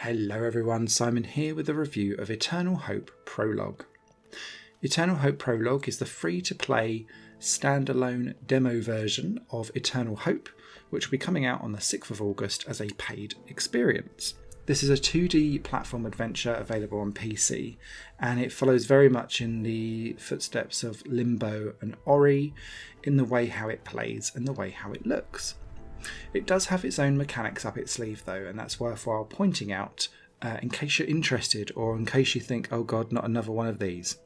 Hello everyone, Simon here with a review of Eternal Hope Prologue. Eternal Hope Prologue is the free-to-play standalone demo version of Eternal Hope, which will be coming out on the 6th of August as a paid experience. This is a 2D platform adventure available on PC, and it follows very much in the footsteps of Limbo and Ori in the way how it plays and the way how it looks. It does have its own mechanics up its sleeve though, and that's worthwhile pointing out in case you're interested or in case you think, oh god, not another one of these.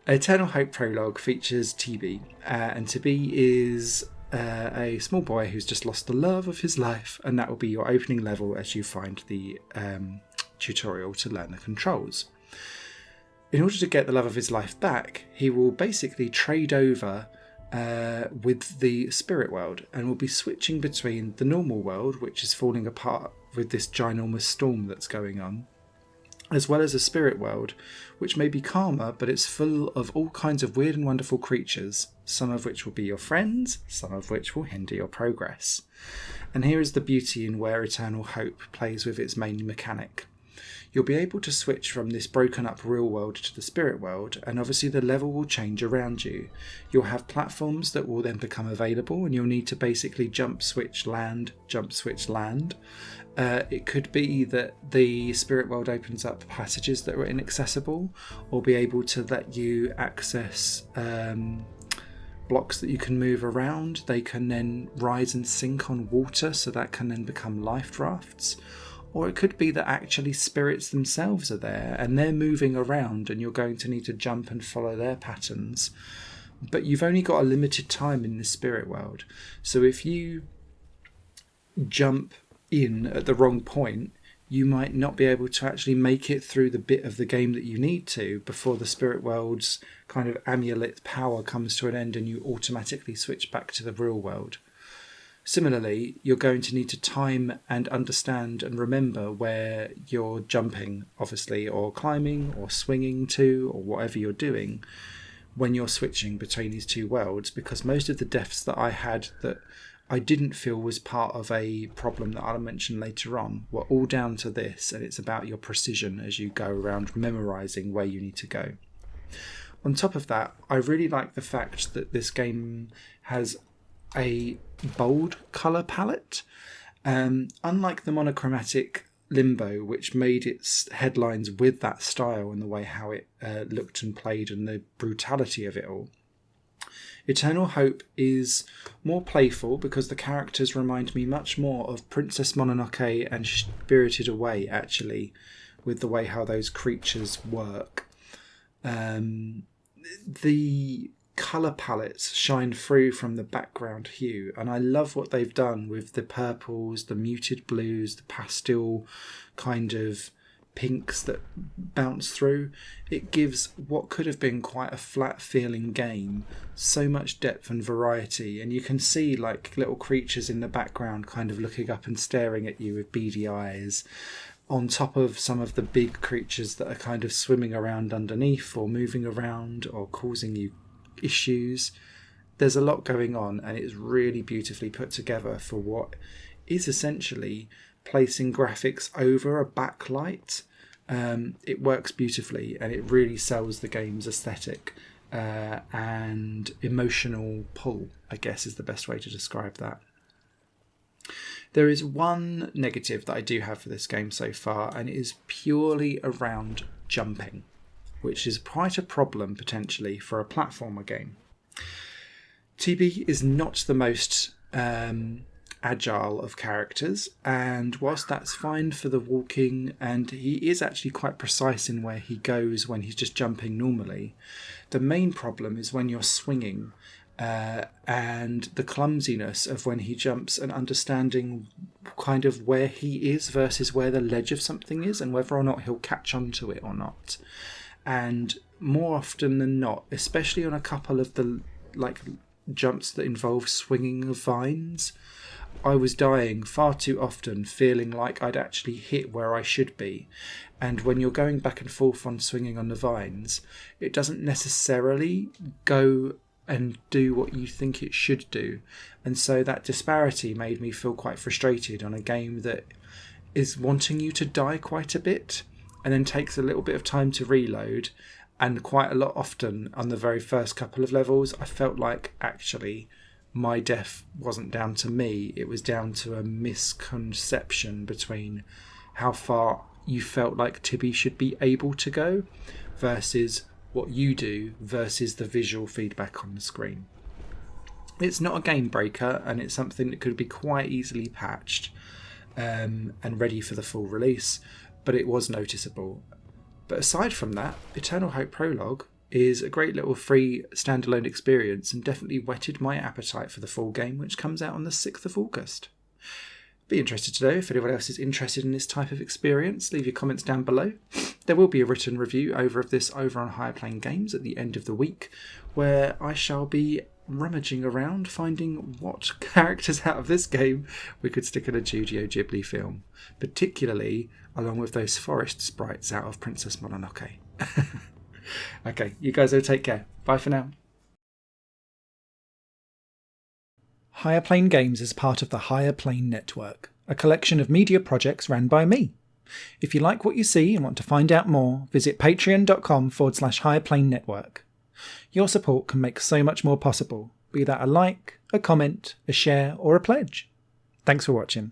Eternal Hope Prologue features TB, and TB is a small boy who's just lost the love of his life, and that will be your opening level as you find the tutorial to learn the controls. In order to get the love of his life back, he will basically trade over with the spirit world, and will be switching between the normal world, which is falling apart with this ginormous storm that's going on, as well as a spirit world which may be calmer, but it's full of all kinds of weird and wonderful creatures, some of which will be your friends, some of which will hinder your progress. And here is the beauty in where Eternal Hope plays with its main mechanic. You'll be able to switch from this broken up real world to the spirit world, and obviously the level will change around you. You'll have platforms that will then become available, and you'll need to basically jump switch land. It could be that the spirit world opens up passages that are inaccessible, or be able to let you access blocks that you can move around. They can then rise and sink on water, so that can then become life rafts. Or it could be that actually spirits themselves are there and they're moving around, and you're going to need to jump and follow their patterns. But you've only got a limited time in the spirit world. So if you jump in at the wrong point, you might not be able to actually make it through the bit of the game that you need to before the spirit world's kind of amulet power comes to an end and you automatically switch back to the real world. Similarly, you're going to need to time and understand and remember where you're jumping, obviously, or climbing or swinging to, or whatever you're doing when you're switching between these two worlds, because most of the deaths that I had that I didn't feel was part of a problem that I'll mention later on were all down to this, and it's about your precision as you go around memorising where you need to go. On top of that, I really like the fact that this game has a bold colour palette. Unlike the monochromatic Limbo, which made its headlines with that style and the way how it looked and played and the brutality of it all, Eternal Hope is more playful because the characters remind me much more of Princess Mononoke and Spirited Away, actually, with the way how those creatures work. The colour palettes shine through from the background hue, and I love what they've done with the purples, the muted blues, the pastel kind of pinks that bounce through. It gives what could have been quite a flat feeling game so much depth and variety, and you can see like little creatures in the background kind of looking up and staring at you with beady eyes, on top of some of the big creatures that are kind of swimming around underneath or moving around or causing you issues. There's a lot going on, and it's really beautifully put together for what is essentially placing graphics over a backlight. It works beautifully, and it really sells the game's aesthetic and emotional pull, I guess is the best way to describe that. There is one negative that I do have for this game so far, and it is purely around jumping, which is quite a problem potentially for a platformer game. TB is not the most agile of characters, and whilst that's fine for the walking, and he is actually quite precise in where he goes when he's just jumping normally, the main problem is when you're swinging and the clumsiness of when he jumps and understanding kind of where he is versus where the ledge of something is and whether or not he'll catch onto it or not. And more often than not, especially on a couple of the jumps that involve swinging of vines, I was dying far too often, feeling like I'd actually hit where I should be. And when you're going back and forth on swinging on the vines, it doesn't necessarily go and do what you think it should do. And so that disparity made me feel quite frustrated on a game that is wanting you to die quite a bit and then takes a little bit of time to reload. And quite a lot often on the very first couple of levels, I felt like actually my death wasn't down to me. It was down to a misconception between how far you felt like Tibby should be able to go versus what you do versus the visual feedback on the screen. It's not a game breaker, and it's something that could be quite easily patched and ready for the full release, but it was noticeable. But aside from that, Eternal Hope Prologue is a great little free standalone experience and definitely whetted my appetite for the full game, which comes out on the 6th of August. Be interested to know if anyone else is interested in this type of experience. Leave your comments down below. There will be a written review of this over on Higher Plane Games at the end of the week, where I shall be rummaging around finding what characters out of this game we could stick in a Studio Ghibli film, particularly along with those forest sprites out of Princess Mononoke. Okay, you guys all take care. Bye for now. Higher Plane Games is part of the Higher Plane Network, a collection of media projects ran by me. If you like what you see and want to find out more, visit patreon.com/Higher Plane Network. Your support can make so much more possible, be that a like, a comment, a share, or a pledge. Thanks for watching.